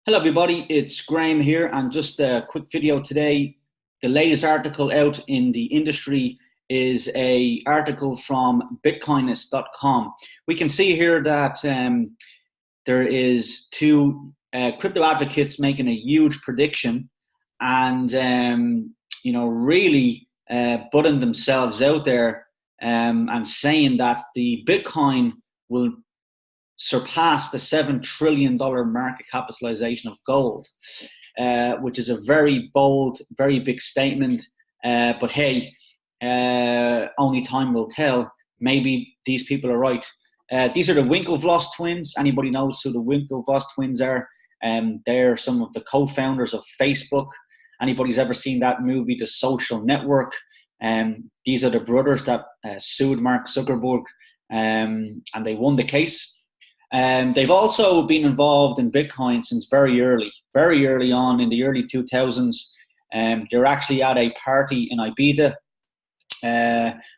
Hello everybody, it's Graham here, and just a quick video today. The latest article out in the industry is a article from bitcoinist.com. We can see here that there is two crypto advocates making a huge prediction and really putting themselves out there and saying that the Bitcoin will surpassed the $7 trillion market capitalization of gold, which is a very bold, very big statement. But hey, only time will tell. Maybe these people are right. These are the Winklevoss twins. Anybody knows who the Winklevoss twins are? They're some of the co-founders of Facebook. Anybody's ever seen that movie, The Social Network? These are the brothers that sued Mark Zuckerberg, and they won the case. They've also been involved in Bitcoin since very early on in the early 2000s. They were actually at a party in Ibiza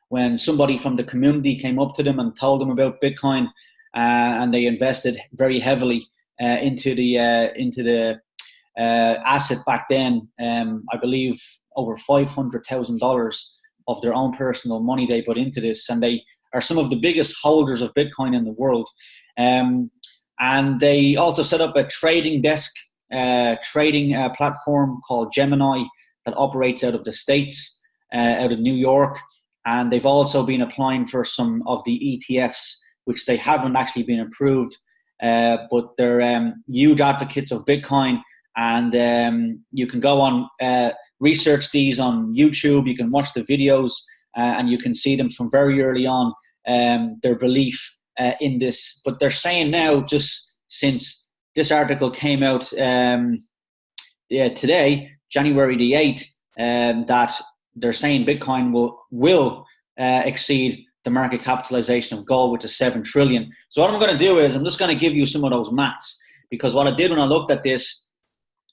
when somebody from the community came up to them and told them about Bitcoin, and they invested very heavily into the asset back then. I believe over $500,000 of their own personal money they put into this, and they are some of the biggest holders of Bitcoin in the world. And they also set up a trading desk, trading platform called Gemini that operates out of the States, out of New York. And they've also been applying for some of the ETFs, which they haven't actually been approved, but they're huge advocates of Bitcoin. And you can go on, research these on YouTube. You can watch the videos, and you can see them from very early on, their belief in this. But they're saying now, just since this article came out today, January the 8th, that they're saying Bitcoin will exceed the market capitalization of gold, which is 7 trillion. So what I'm going to do is I'm just going to give you some of those maths, because what I did when I looked at this,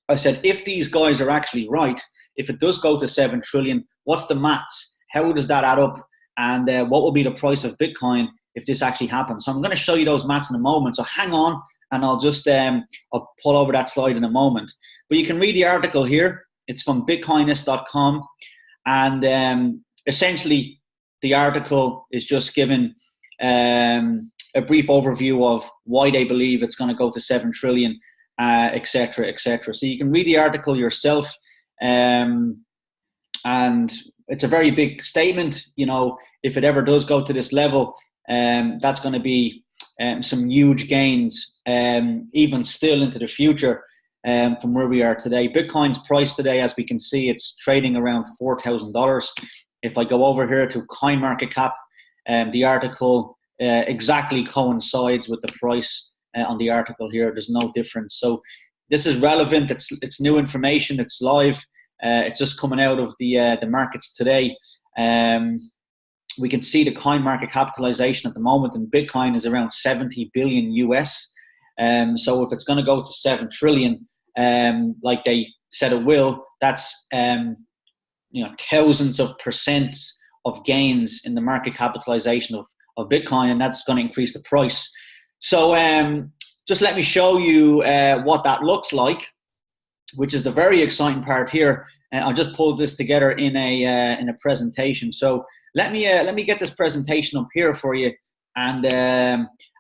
I said, if these guys are actually right, if it does go to 7 trillion, what's the maths? How does that add up? And what will be the price of Bitcoin if this actually happens? So I'm going to show you those maths in a moment. So hang on, and I'll just I'll pull over that slide in a moment. But you can read the article here. It's from bitcoinist.com. And essentially, the article is just giving a brief overview of why they believe it's going to go to 7 trillion, et cetera, et cetera. So you can read the article yourself. And it's a very big statement. You know, if it ever does go to this level, that's going to be some huge gains, even still into the future, from where we are today. Bitcoin's price today, as we can see, it's trading around $4,000. If I go over here to CoinMarketCap, the article exactly coincides with the price on the article here. There's no difference. So this is relevant. It's new information. It's live. It's just coming out of the markets today. We can see the coin market capitalization at the moment in Bitcoin is around 70 billion US. So if it's going to go to 7 trillion, like they said it will, that's thousands of percents of gains in the market capitalization of Bitcoin, and that's going to increase the price. So just let me show you what that looks like, which is the very exciting part here. I just pulled this together in a presentation. So let me get this presentation up here for you. And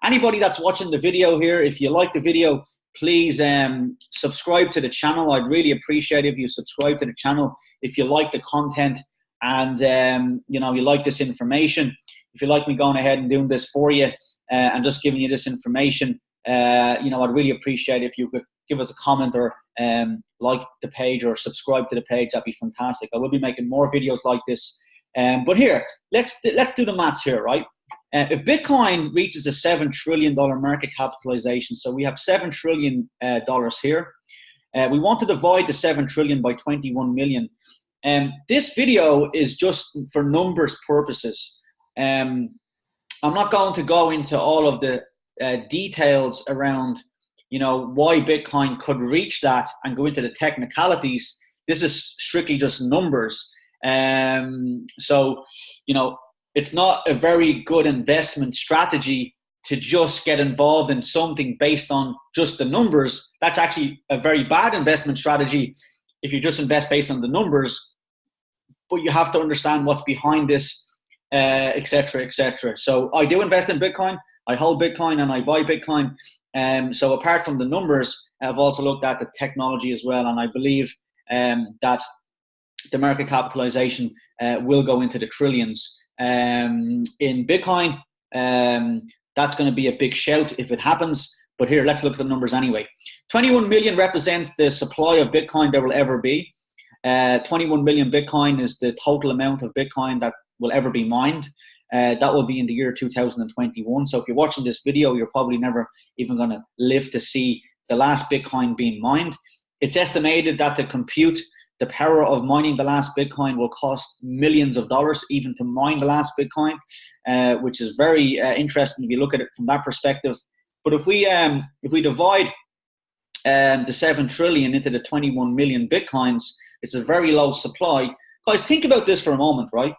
anybody that's watching the video here, if you like the video, please subscribe to the channel. I'd really appreciate it if you subscribe to the channel if you like the content and you like this information. If you like me going ahead and doing this for you and just giving you this information, I'd really appreciate it if you could give us a comment or like the page or subscribe to the page. That'd be fantastic. I will be making more videos like this. But here, let's do the maths here, right? If Bitcoin reaches a $7 trillion market capitalization, so we have $7 trillion here. We want to divide the 7 trillion by 21 million. This video is just for numbers purposes. I'm not going to go into all of the details around why Bitcoin could reach that and go into the technicalities. This is strictly just numbers. So, it's not a very good investment strategy to just get involved in something based on just the numbers. That's actually a very bad investment strategy if you just invest based on the numbers, but you have to understand what's behind this, et cetera, et cetera. So I do invest in Bitcoin. I hold Bitcoin and I buy Bitcoin. So apart from the numbers, I've also looked at the technology as well. And I believe that the market capitalization will go into the trillions. In Bitcoin, that's going to be a big shout if it happens. But here, let's look at the numbers anyway. 21 million represents the supply of Bitcoin there will ever be. 21 million Bitcoin is the total amount of Bitcoin that will ever be mined. That will be in the year 2021. So if you're watching this video, you're probably never even going to live to see the last Bitcoin being mined. It's estimated that to compute the power of mining the last Bitcoin will cost millions of dollars even to mine the last Bitcoin, which is very interesting if you look at it from that perspective. But if we divide the 7 trillion into the 21 million Bitcoins, it's a very low supply. Guys, think about this for a moment, right?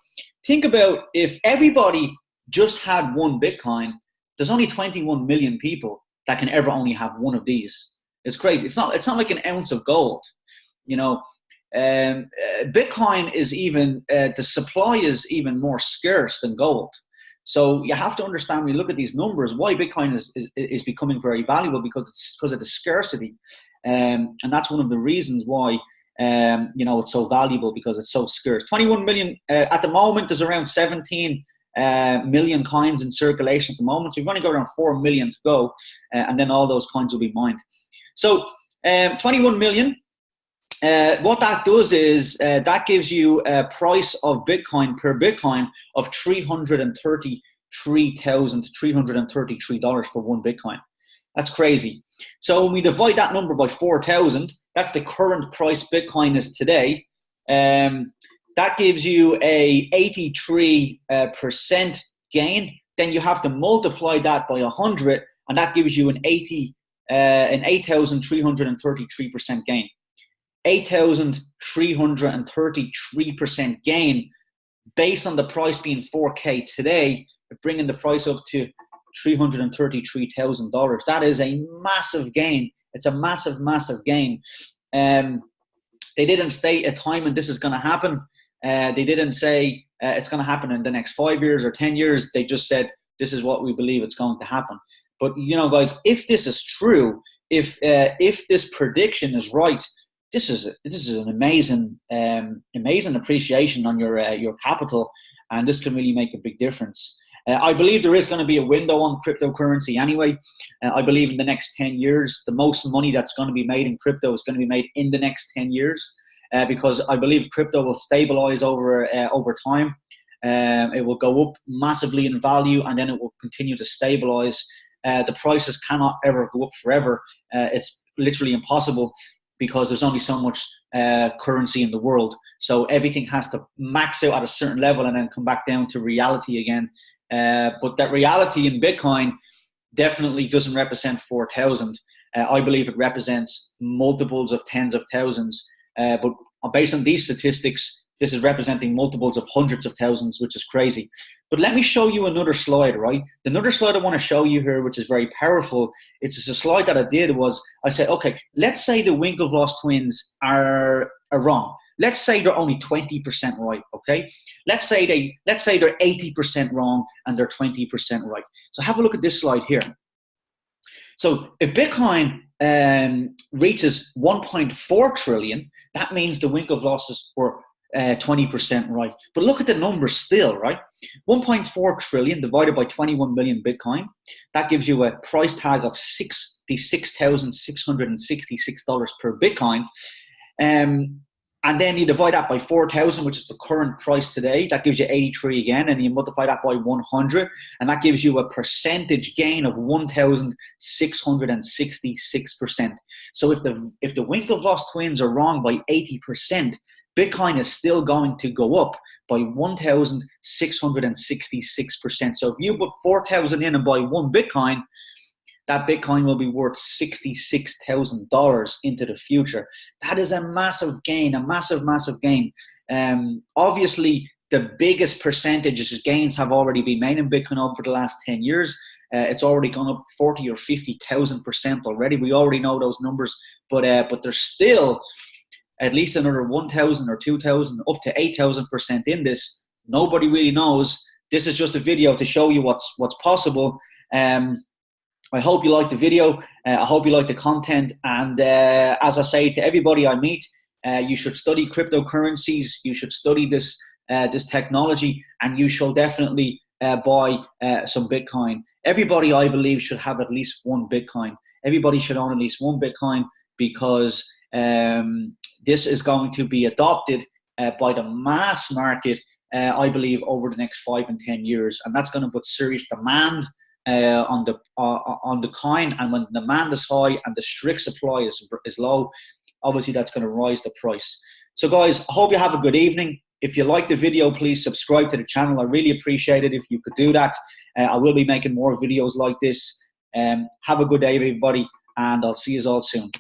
Think about if everybody just had one Bitcoin, there's only 21 million people that can ever only have one of these. It's crazy. It's not like an ounce of gold, you know. Bitcoin is even, the supply is even more scarce than gold. So you have to understand when you look at these numbers, why Bitcoin is becoming very valuable, because it's because of the scarcity. And that's one of the reasons why, it's so valuable, because it's so scarce. 21 million, at the moment, there's around 17 million coins in circulation at the moment. So you've only got around 4 million to go, and then all those coins will be mined. So 21 million. What that does is that gives you a price of Bitcoin per Bitcoin of $333,333 for one Bitcoin. That's crazy. So when we divide that number by 4,000, that's the current price Bitcoin is today. That gives you a 83% gain. Then you have to multiply that by 100, and that gives you an 8,333% gain. 8,333% gain based on the price being 4K today, bringing the price up to $333,000. That is a massive gain. It's a massive, massive gain. They didn't state a time when this is going to happen. They didn't say it's going to happen in the next 5 years or 10 years. They just said, this is what we believe it's going to happen. But, guys, if this is true, if this prediction is right, this is an amazing appreciation on your capital, and this can really make a big difference. I believe there is going to be a window on cryptocurrency anyway. I believe in the next 10 years, the most money that's going to be made in crypto is going to be made in the next 10 years, because I believe crypto will stabilize over time. It will go up massively in value, and then it will continue to stabilize. The prices cannot ever go up forever. It's literally impossible, because there's only so much currency in the world. So everything has to max out at a certain level and then come back down to reality again. But that reality in Bitcoin definitely doesn't represent 4,000. I believe it represents multiples of tens of thousands. But based on these statistics, this is representing multiples of hundreds of thousands, which is crazy. But let me show you another slide, right? Another slide I want to show you here, which is very powerful. It's just a slide that I did was, I said, okay, let's say the Winklevoss twins are wrong. Let's say they're only 20% right, okay? Let's say they're 80% wrong and they're 20% right. So have a look at this slide here. So if Bitcoin reaches 1.4 trillion, that means the Winklevosses were 20% right. But look at the numbers still, right? 1.4 trillion divided by 21 million Bitcoin, that gives you a price tag of $66,666 per Bitcoin. And then you divide that by 4,000, which is the current price today. That gives you 83 again, and you multiply that by 100, and that gives you a percentage gain of 1,666%. So if the Winklevoss twins are wrong by 80%, Bitcoin is still going to go up by 1,666%. So if you put 4,000 in and buy one Bitcoin, that Bitcoin will be worth $66,000 into the future. That is a massive gain, a massive, massive gain. Obviously, the biggest percentages of gains have already been made in Bitcoin over the last 10 years. It's already gone up 40 or 50,000% already. We already know those numbers, but there's still at least another 1,000 or 2,000 up to 8,000% in this. Nobody really knows. This is just a video to show you what's possible. I hope you like the video. I hope you like the content. And as I say to everybody I meet, you should study cryptocurrencies. You should study this technology, and you shall definitely buy some Bitcoin. Everybody, I believe, should have at least one Bitcoin. Everybody should own at least one Bitcoin, because this is going to be adopted by the mass market, I believe, over the next 5 and 10 years, and that's going to put serious demand on the coin. And when the demand is high and the strict supply is low, obviously that's going to rise the price. So guys, I hope you have a good evening. If you like the video, please subscribe to the channel. I really appreciate it if you could do that. I will be making more videos like this. Have a good day, everybody, and I'll see you all soon.